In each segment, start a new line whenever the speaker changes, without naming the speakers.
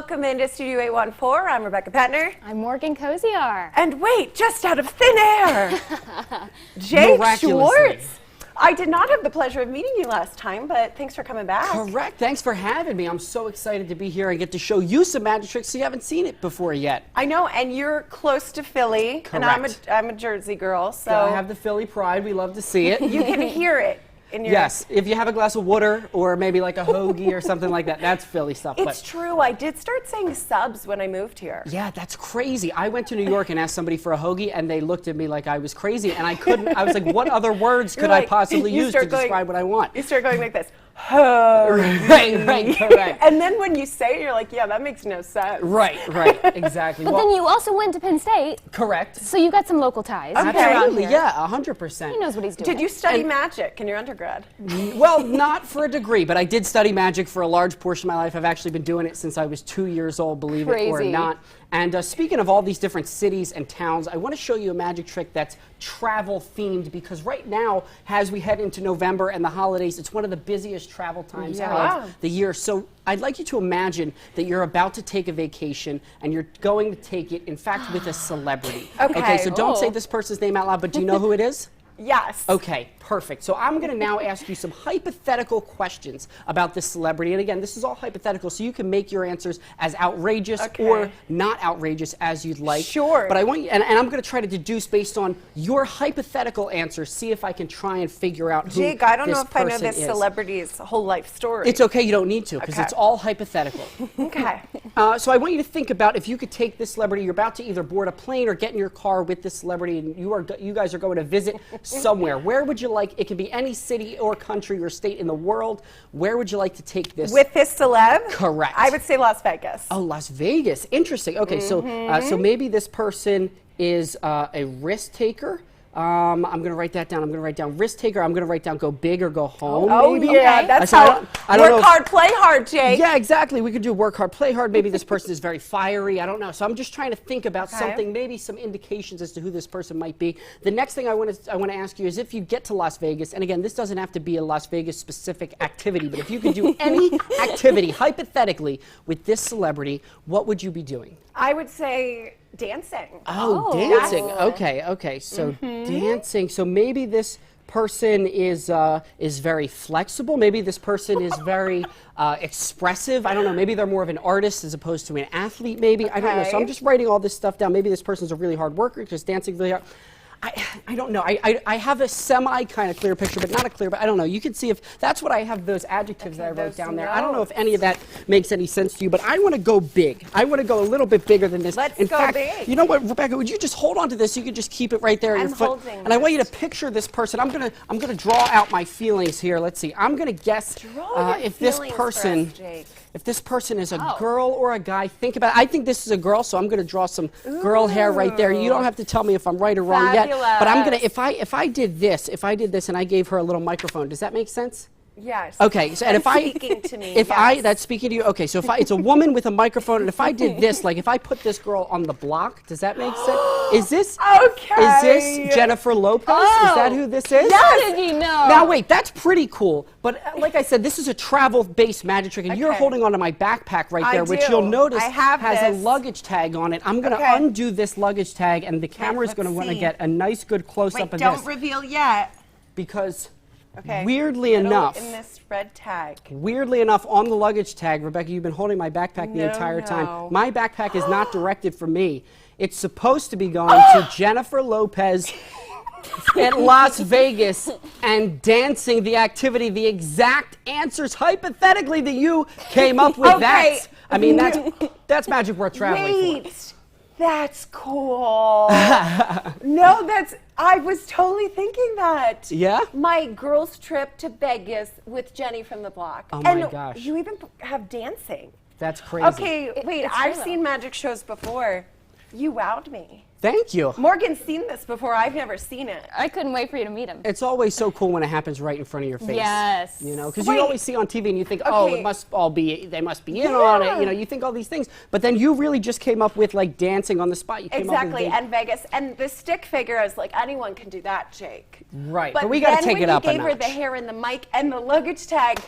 Welcome into Studio 814. I'm Rebecca Petner.
I'm Morgan Kosiar.
And wait, just out of thin air, Jake Shwartz. I did not have the pleasure of meeting you last time, but thanks for coming back.
Correct. Thanks for having me. I'm so excited to be here and get to show you some magic tricks so you haven't seen it before yet.
I know, and you're close to Philly.
Correct.
And I'm a Jersey girl, so
I have the Philly pride. We love to see it.
you can hear it. In your
Yes, if you have a glass of water or maybe like a hoagie or something like that, that's Philly stuff.
It's true. I did start saying subs when I moved here.
Yeah, that's crazy. I went to New York and asked somebody for a hoagie, and they looked at me like I was crazy, and I couldn't. I was like, what other words could I possibly use to describe what I want?
You start going like this.
Right, correct.
And then when you say it, you're like, yeah, that makes no sense.
Right, exactly.
But then you also went to Penn State.
Correct.
So you got some local ties.
Okay.
Absolutely, yeah, 100%.
He knows what he's doing.
Did you study magic in your undergrad?
Well, not for a degree, but I did study magic for a large portion of my life. I've actually been doing it since I was 2 years old, believe it or not. And speaking of all these different cities and towns, I want to show you a magic trick that's travel themed, because right now, as we head into November and the holidays, it's one of the busiest travel times of the year. So I'd like you to imagine that you're about to take a vacation and you're going to take it, in fact, with a celebrity. Okay, so don't say this person's name out loud, but do you know who it is?
Yes.
Okay, perfect. So I'm going to now ask you some hypothetical questions about this celebrity. And again, this is all hypothetical, so you can make your answers as outrageous or not outrageous as you'd like.
Sure.
But I want you, and I'm going to try to deduce based on your hypothetical answers, see if I can try and figure out who
Jake, I don't know if I know
person
this
is.
celebrity's whole life story.
It's okay, you don't need to, because it's all hypothetical.
Okay.
So I want you to think about if you could take this celebrity, you're about to either board a plane or get in your car with this celebrity, and you guys are going to visit somewhere. Where would you like, it can be any city or country or state in the world, where would you like to take this?
With this celeb?
Correct.
I would say Las Vegas.
Oh, Las Vegas. Interesting. Okay, so maybe this person is a risk taker. I'm going to write that down. I'm going to write down risk taker. I'm going to write down go big or go home.
Oh,
maybe.
yeah. That's
how
work hard, play hard, Jake.
Yeah, exactly. We could do work hard, play hard. Maybe this person is very fiery. I don't know. So I'm just trying to think about something, maybe some indications as to who this person might be. The next thing I want to ask you is if you get to Las Vegas, and again, this doesn't have to be a Las Vegas specific activity, but if you could do any activity, hypothetically, with this celebrity, what would you be doing?
I would say dancing.
Oh, dancing. Okay. So dancing. So maybe this person is very flexible. Maybe this person is very expressive. I don't know. Maybe they're more of an artist as opposed to an athlete. Maybe I don't know. So I'm just writing all this stuff down. Maybe this person's a really hard worker because dancing really hard. I don't know. I have a semi kind of clear picture, but not a clear, but I don't know. You can see if that's what I have, those adjectives that I wrote down there. I don't know if any of that makes any sense to you, but I want to go big. I want to go a little bit bigger than this.
Let's
In
go
fact,
big.
You know what, Rebecca, would you just hold on to this? You could just keep it right there at your foot. And I want you to picture this person. I'm gonna draw out my feelings here. Let's see. I'm gonna guess if this person is a girl or a guy. Think about it. I think this is a girl, so I'm gonna draw some girl hair right there. You don't have to tell me if I'm right or wrong yet, but I'm gonna if I did this and I gave her a little microphone, does that make sense?
Yes.
Okay. So, and if
speaking to me,
that's speaking to you. Okay. So if it's a woman with a microphone, and if I did this, like if I put this girl on the block, does that make sense? Is this Jennifer Lopez? Is that who this is?
How did you know?
Now wait, that's pretty cool. But like I said, this is a travel-based magic trick, and you're holding onto my backpack right there, which you'll notice has a luggage tag on it. I'm going to undo this luggage tag, and the camera is going to want to get a nice, good close-up of this.
Don't reveal yet.
Because weirdly enough,
in this red tag.
Weirdly enough, on the luggage tag, Rebecca, you've been holding my backpack the entire time. My backpack is not directed for me. It's supposed to be going to Jennifer Lopez at Las Vegas and dancing, the activity, the exact answers, hypothetically, that you came up with. I mean, that's magic worth traveling for.
That's cool. I was totally thinking that.
Yeah?
My girls' trip to Vegas with Jenny from the block.
Oh my gosh.
You even have dancing.
That's crazy.
Okay, wait, I've seen magic shows before. You wowed me.
Thank you.
Morgan's seen this before. I've never seen it.
I couldn't wait for you to meet him.
It's always so cool when it happens right in front of your face.
Yes.
You know, because you always see on TV and you think, oh, it must all be, they must be in on it. You know, you think all these things. But then you really just came up with like dancing on the spot. You came up with
and Vegas. And the stick figure, I was like, anyone can do that, Jake.
Right. But we got to take it up a notch.
But when you gave her the hair and the mic and the luggage tag,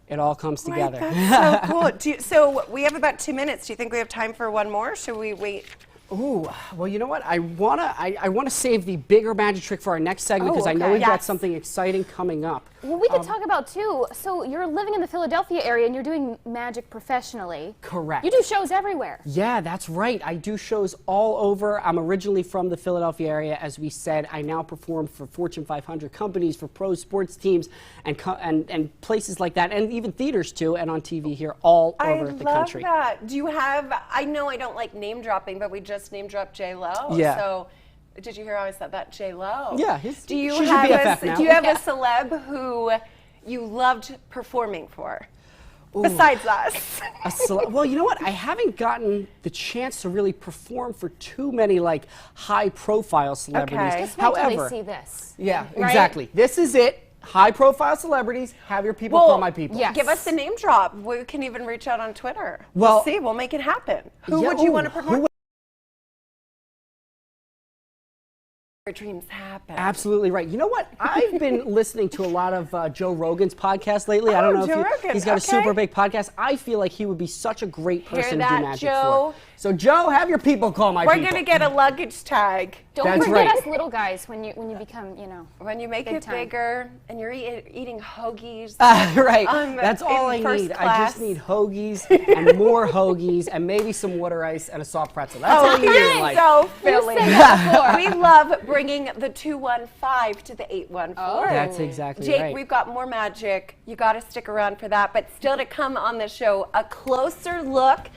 it all comes together.
That's so cool. So we have about 2 minutes. Do you think we have time for one more? Should we wait?
Ooh, well, you know what? I wanna save the bigger magic trick for our next segment because I know we've got something exciting coming up.
Well, we could talk about too. So you're living in the Philadelphia area and you're doing magic professionally.
Correct.
You do shows everywhere.
Yeah, that's right. I do shows all over. I'm originally from the Philadelphia area. As we said, I now perform for Fortune 500 companies, for pro sports teams, and places like that, and even theaters too, and on TV here all over the country.
I love that. Do you have, I know I don't like name dropping, but we just name dropped J-Lo.
Yeah.
So did you hear how I said that? J-Lo.
Yeah.
Do you
she's
have
your BFF now.
do you have a celeb who you loved performing for? Besides us.
Well, you know what? I haven't gotten the chance to really perform for too many like high-profile celebrities.
Okay.
Just wait till
However,
they see this.
yeah,
Right?
exactly. This is it. High-profile celebrities. Have your people call my people.
yes.
Give us the name drop. We can even reach out on Twitter.
Well,
we'll see. We'll make it happen. Who
Yeah,
would you want to
who
perform? Your dreams happen.
Absolutely right. You know what? I've been listening to a lot of Joe Rogan's podcast lately. I don't know
Joe
if
Rogan,
he's got a
okay.
super big podcast. I feel like he would be such a great person to
that,
do magic
Joe?
for. So Joe, have your people call my
We're
people.
going to get a luggage tag.
Don't
That's
forget
right.
us little guys when you become,
When you make
Big
it
time.
bigger and you're eating hoagies.
Right.
Um,
That's all I
in first
need. I
class.
just need hoagies and more hoagies and maybe some water ice and a soft pretzel. That's all you need in life.
So Philly.
said that
We love bringing the 215 to the 814.
That's exactly
Jake,
right.
we've got more magic. You got to stick around for that. But still to come on the show, a closer look